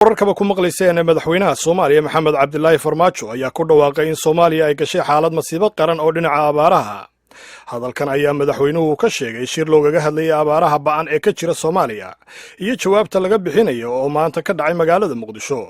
wararkaba ku maqlayseen madaxweynaha Soomaaliya Maxamed Cabdullaahi Farmaajo ayaa ku dhawaaqay in Soomaaliya ay gashay xaalad masiibo qaran oo dhinaca abaaraha. Hadalkan ayaa madaxweynuhu ka sheegay shir loogaga hadlayay abaaraha ba'an ee ka jira Soomaaliya iyo jawaabta laga bixinayo oo maanta ka dhacay magaalada Muqdisho.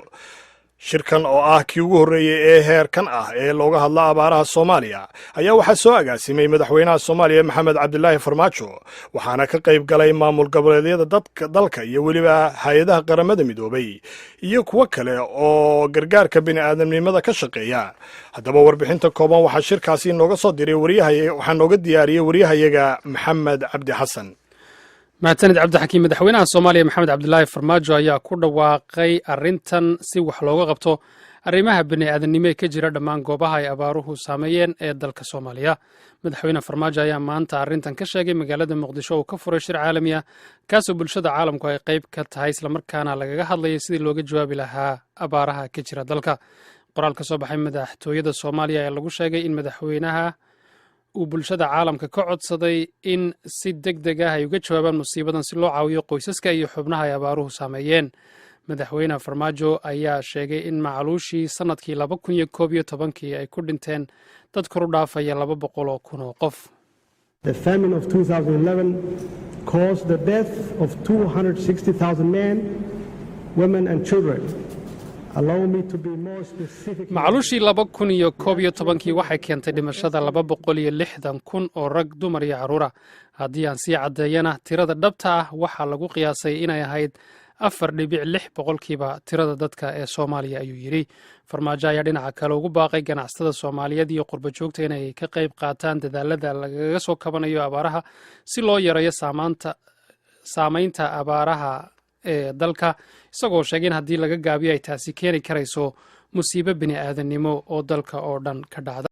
Shirkan oo ah kii ugu horeeyay ee heerkan ah ee looga hadla abaaraha Soomaaliya ayaa waxaa soo agaasimay madaxweynaha Soomaaliya Maxamed Cabdullaahi Farmaajo waxaana ka qayb galay maamul goboleedyada dalka iyo weliba hay'adaha qaramada midoobay iyo kuwa kale oo gargaarka bini'aadamnimada ka shaqeeya. Haddaba warbixinta kooban waxaa shirkaasi nooga soo diray waxaa nooga diyaariyay wariyahayaga Maxamed Cabdi Xasan. mahadsanid cabdixakiim. madaxweynaha Soomaaliya Maxamed Cabdullaahi Farmaajo ayaa ku dhawaaqay arrintan si wax looga qabto arrimaha bini'aadanimo ee ka jira dhammaan goobaha ay abaaruhu saameeyeen ee dalka Soomaaliya. madaxweyne Farmaajo ayaa maanta arrintan ka sheegay magaalada Muqdisho oo ka furay shir caalami ah kaasoo bulshada caalamku ay qayb ka tahay islamarkaana lagaga hadlayay sidii looga jawaabi lahaa abaaraha ka jira dalka. qoraal ka soo baxay madaxtooyada Soomaaliya ayaa lagu sheegay in madaxweynaha uu bulshada caalamka ka codsaday in si degdeg ah ay uga jawaabaan musiibadan si loo caawiyo qoysaska iyo xubnaha ay abaaruhu saameeyeen. madaxweyne Farmaajo ayaa sheegay in macluushii sanadkii 2011 ay ku dhinteen dad kor u dhaafaya 200,000 oo qof. The famine of 2011 caused the death of 260,000 men, women and children. macluushii 2011 waxay keentay dhimashada 260,000 oo rag, dumar iyo carruur ah. haddii aan sii caddeeyana tirada dhabta ah waxaa lagu qiyaasay inay ahayd 4.6% tirada dadka ee Soomaaliya, ayuu yidhi. Farmaajo ayaa dhinaca kale ugu baaqay ganacsatada Soomaaliyeed iyo qurbo joogta inay ka qayb qaataan dadaalada lagaga soo kabanayo abaaraha si loo yareeyo saamaynta abaaraha ee dalka, isagoo sheegay in haddii laga gaabiyo ay taasi keeni karayso musiibo bini'aadanimo oo dalka oo dhan ka dhacda.